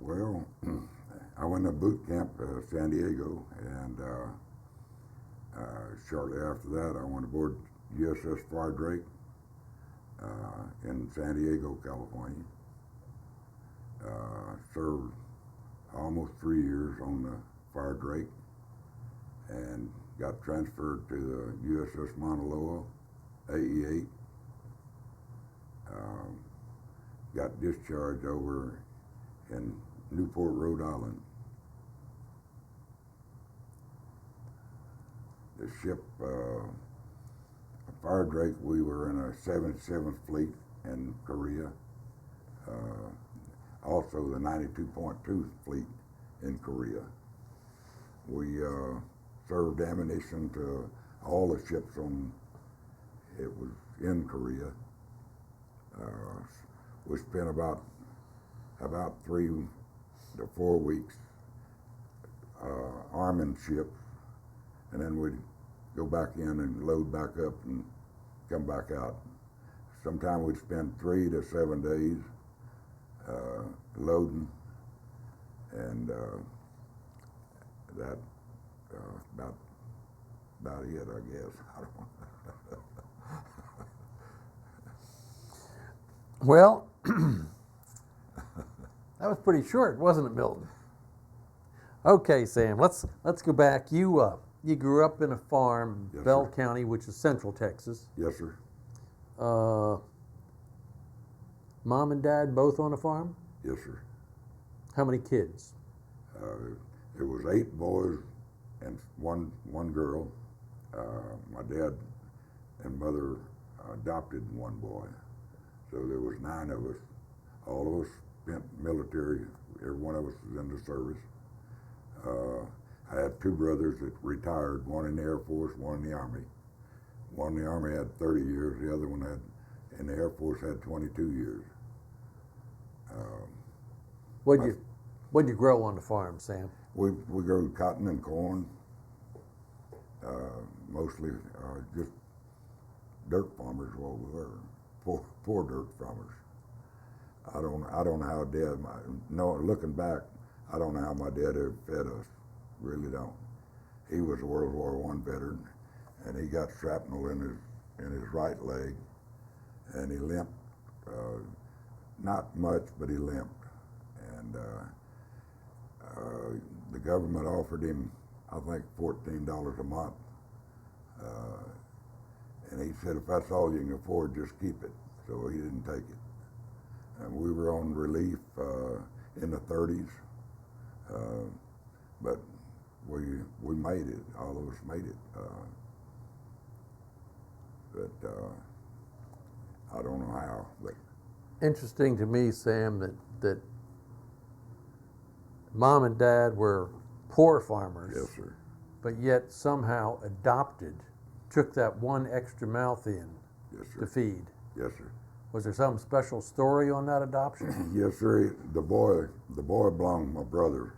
Well, I went to boot camp San Diego, and shortly after that, I went aboard USS Fire Drake in San Diego, California. Served almost 3 years on the Fire Drake, and got transferred to the USS Mauna Loa, AE-8. Got discharged over in Newport, Rhode Island. The ship, Fire Drake, we were in a 77th Fleet in Korea. Also the 92.2 Fleet in Korea. We served ammunition to all the ships it was in Korea. We spent about 3 to 4 weeks arming ships, and then we'd go back in and load back up and come back out. Sometimes we'd spend 3 to 7 days loading, and that about it, I guess. I don't know. Well, that was pretty short, wasn't it, Milton? Okay, Sam. Let's go back. You grew up in a farm, Yes, Bell sir. County, which is Central Texas. Yes, sir. Mom and Dad both on a farm? Yes, sir. How many kids? It was 8 boys and one girl. My dad and mother adopted one boy, so there was 9 of us. All of us spent military. Every one of us was in the service. I had 2 brothers that retired, one in the Air Force, one in the Army. One in the Army had 30 years, the other one in the Air Force had 22 years. What'd you grow on the farm, Sam? We grew cotton and corn, mostly just dirt farmers. What we were, poor dirt farmers. I don't know how looking back, I don't know how my dad ever fed us. Really don't. He was a World War I veteran, and he got shrapnel in his right leg, and he limped. Not much, but he limped, and the government offered him, I think, $14 a month, and he said, if that's all you can afford, just keep it. So he didn't take it. And we were on relief in the 30s, but we made it. All of us made it. But I don't know how. But Interesting to me, Sam, that Mom and Dad were poor farmers, yes, sir. but yet somehow adopted, took that one extra mouth in Yes, to sir. feed. Yes, sir. Was there some special story on that adoption? Yes, sir. The boy belonged to my brother,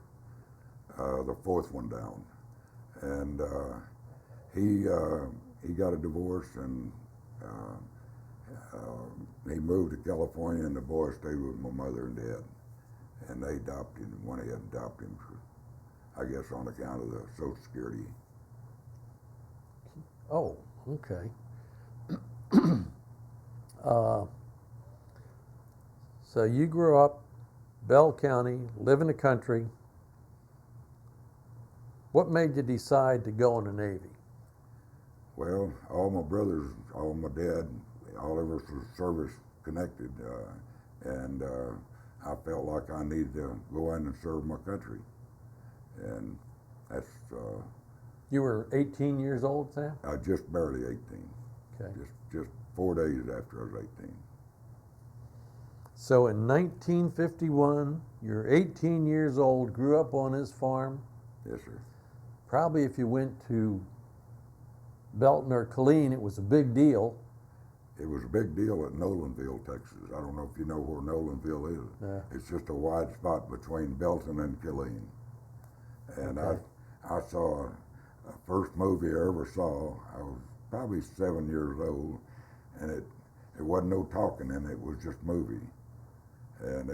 the 4th one down, and he got a divorce, and he moved to California, and the boy stayed with my mother and dad, and they adopted him. Went ahead and adopted him, I guess, on account of the Social Security. Oh, okay. So you grew up Bell County, live in the country. What made you decide to go in the Navy? Well, all my brothers, all my dad, all of us were service connected, and I felt like I needed to go in and serve my country, and that's You were 18 years old, Sam? just barely 18. Okay. Just 4 days after I was 18. So in 1951, you're 18 years old, grew up on his farm. Yes, sir. Probably if you went to Belton or Killeen, it was a big deal. It was a big deal at Nolanville, Texas. I don't know if you know where Nolanville is. Yeah. It's just a wide spot between Belton and Killeen. And Okay. I saw a first movie I ever saw. I was probably 7 years old, and it wasn't no talking in it. It was just movie. And